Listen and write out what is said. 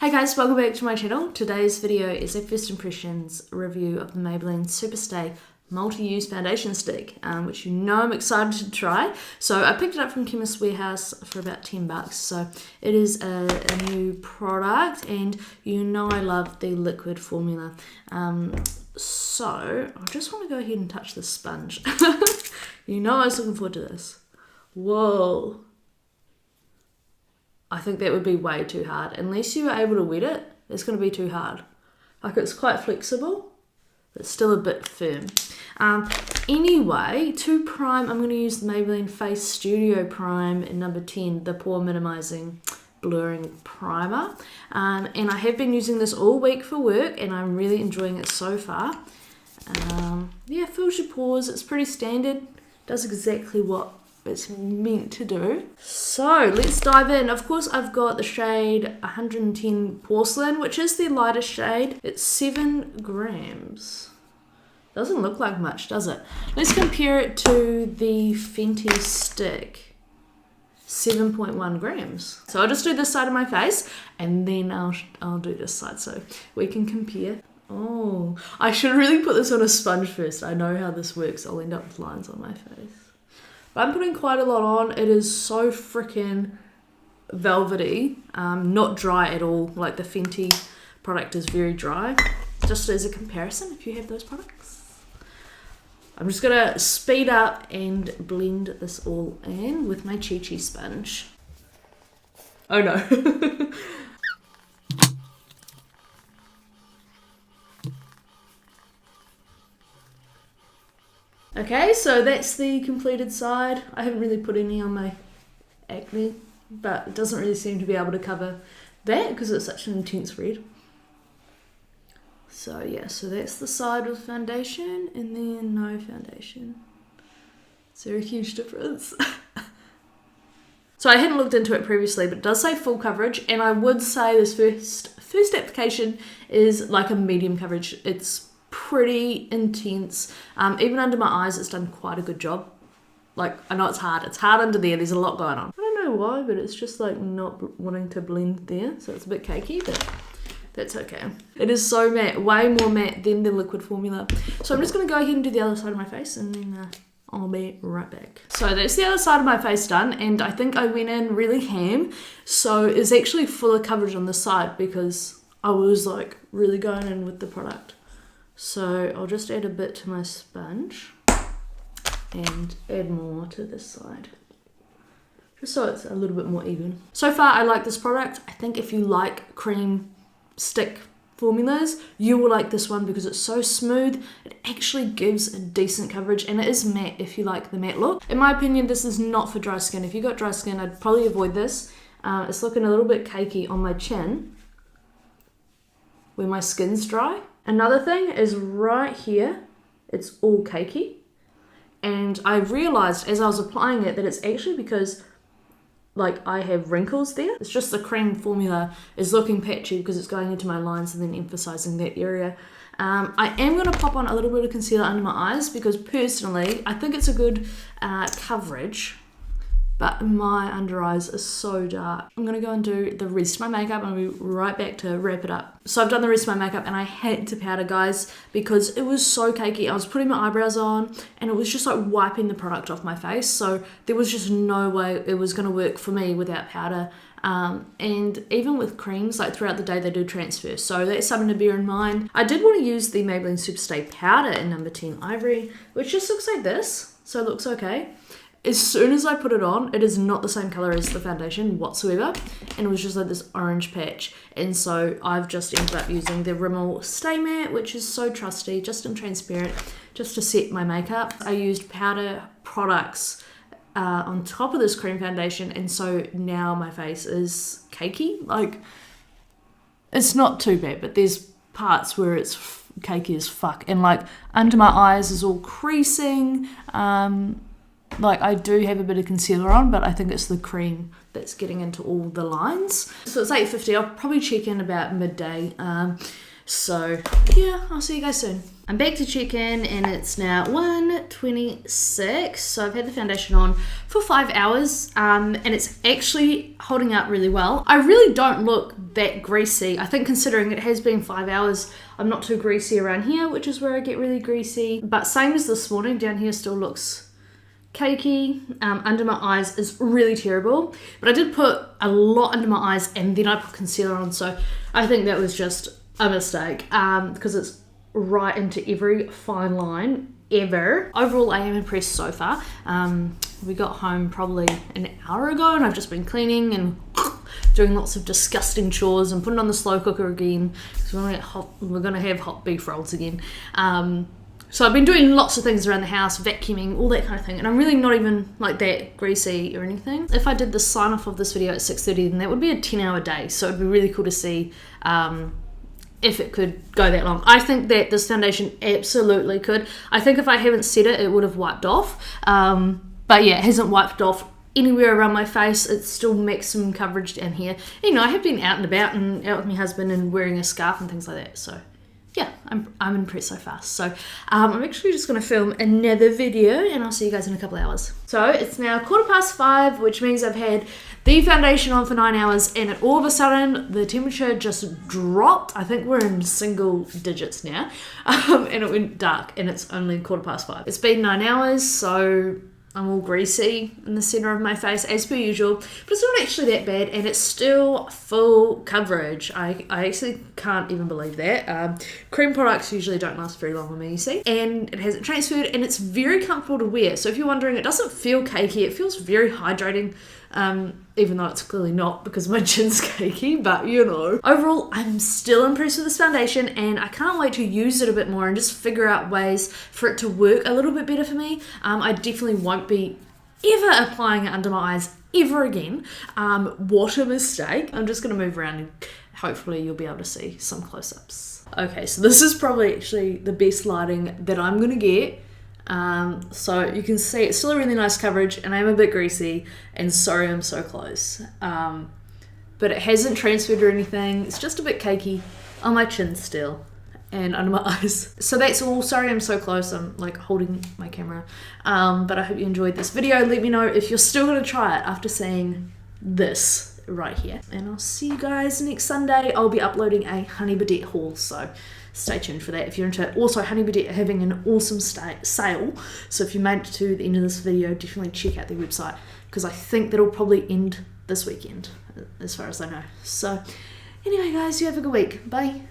Hey guys, welcome back to my channel. Today's video is a first impressions review of the Maybelline Superstay Multi-Use Foundation Stick, which you know I'm excited to try. So I picked it up from Chemist Warehouse for about $10. So it is a new product, and you know I love the liquid formula. So I just want to go ahead and touch the sponge. You know I was looking forward to this. Whoa. I think that would be way too hard. Unless you were able to wet it, it's going to be too hard. Like, it's quite flexible, but still a bit firm. Anyway, to prime, I'm going to use the Maybelline Face Studio Prime in number 10, the Pore Minimizing Blurring Primer. And I have been using this all week for work, and I'm really enjoying it so far. Yeah, fills your pores. It's pretty standard. Does exactly what it's meant to do. So let's dive in. Of course, I've got the shade 110 Porcelain, which is the lightest shade. It's 7 grams. Doesn't look like much, does it? Let's compare it to the Fenty stick, 7.1 grams. So I'll just do this side of my face, and then I'll do this side so we can compare. Oh, I should really put this on a sponge first. I know how this works. I'll end up with lines on my face. But I'm putting quite a lot on. It is so freaking velvety, not dry at all. Like the Fenty product is very dry. Just as a comparison, if you have those products. I'm just gonna speed up and blend this all in with my Chi Chi sponge. Oh no. Okay, so that's the completed side. I haven't really put any on my acne, but it doesn't really seem to be able to cover that because it's such an intense red. So yeah, so that's the side with foundation and then no foundation. Is there a huge difference? So I hadn't looked into it previously, but it does say full coverage, and I would say this first application is like a medium coverage. It's pretty intense. Even under my eyes, it's done quite a good job. Like, I know it's hard under there, there's a lot going on. I don't know why, but it's just like not wanting to blend there, so it's a bit cakey, but that's okay. It is so matte, way more matte than the liquid formula. So I'm just going to go ahead and do the other side of my face, and then I'll be right back. So that's the other side of my face done, and I think I went in really ham, so it's actually fuller coverage on this side because I was like really going in with the product. So I'll just add a bit to my sponge and add more to this side, just so it's a little bit more even. So far I like this product. I think if you like cream stick formulas, you will like this one because it's so smooth. It actually gives a decent coverage, and it is matte if you like the matte look. In my opinion, this is not for dry skin. If you got dry skin, I'd probably avoid this. It's looking a little bit cakey on my chin where my skin's dry. Another thing is right here, it's all cakey. And I realized as I was applying it that it's actually because like I have wrinkles there. It's just the cream formula is looking patchy because it's going into my lines and then emphasizing that area. I am going to pop on a little bit of concealer under my eyes because personally I think it's a good coverage. But my under eyes are so dark. I'm gonna go and do the rest of my makeup and I'll be right back to wrap it up. So I've done the rest of my makeup and I had to powder, guys, because it was so cakey. I was putting my eyebrows on and it was just like wiping the product off my face. So there was just no way it was gonna work for me without powder. And even with creams, like throughout the day, they do transfer. So that's something to bear in mind. I did want to use the Maybelline Superstay powder in number 10 Ivory, which just looks like this. So it looks okay. As soon as I put it on, it is not the same color as the foundation whatsoever, and it was just like this orange patch. And so I've just ended up using the Rimmel Stay Matte, which is so trusty, just in transparent, just to set my makeup. I used powder products on top of this cream foundation, and so now my face is cakey. Like, it's not too bad, but there's parts where it's cakey as fuck, and like under my eyes is all creasing. Like, I do have a bit of concealer on, but I think it's the cream that's getting into all the lines. So it's 8:50. I'll probably check in about midday. So yeah, I'll see you guys soon. I'm back to check in and it's now 1:26. So I've had the foundation on for 5 hours and it's actually holding up really well. I really don't look that greasy. I think considering it has been 5 hours, I'm not too greasy around here, which is where I get really greasy. But same as this morning, down here still looks cakey. Under my eyes is really terrible. But I did put a lot under my eyes and then I put concealer on. So I think that was just a mistake because it's right into every fine line ever. Overall, I am impressed so far. We got home probably an hour ago and I've just been cleaning and doing lots of disgusting chores and putting on the slow cooker again because we're gonna have hot beef rolls again. So I've been doing lots of things around the house, vacuuming, all that kind of thing, and I'm really not even like that greasy or anything. If I did the sign off of this video at 6:30, then that would be a 10-hour day, so it'd be really cool to see if it could go that long. I think that this foundation absolutely could. I think if I haven't set it, it would have wiped off. But yeah, it hasn't wiped off anywhere around my face. It's still maximum coverage down here. You know, I have been out and about and out with my husband and wearing a scarf and things like that. So yeah, I'm impressed so far. So I'm actually just going to film another video and I'll see you guys in a couple of hours. So it's now 5:15, which means I've had the foundation on for 9 hours and all of a sudden the temperature just dropped. I think we're in single digits now. And it went dark and it's only 5:15. It's been 9 hours, so I'm all greasy in the center of my face as per usual, but it's not actually that bad and it's still full coverage. I actually can't even believe that. Cream products usually don't last very long on me, you see, and it hasn't transferred and it's very comfortable to wear. So if you're wondering, it doesn't feel cakey, it feels very hydrating. Even though it's clearly not because my chin's cakey, but you know. Overall, I'm still impressed with this foundation and I can't wait to use it a bit more and just figure out ways for it to work a little bit better for me. I definitely won't be ever applying it under my eyes ever again. What a mistake. I'm just gonna move around and hopefully you'll be able to see some close-ups. Okay, so this is probably actually the best lighting that I'm gonna get. So you can see it's still a really nice coverage and I'm a bit greasy and sorry I'm so close. But it hasn't transferred or anything. It's just a bit cakey on my chin still and under my eyes. So that's all. Sorry I'm so close. I'm like holding my camera. But I hope you enjoyed this video. Let me know if you're still going to try it after seeing this right here. And I'll see you guys next Sunday. I'll be uploading a Honey Birdette haul, so stay tuned for that if you're into it. Also, Honey Birdette are having an awesome sale, so if you made it to the end of this video, definitely check out their website because I think that'll probably end this weekend as far as I know. So anyway guys, you have a good week. Bye.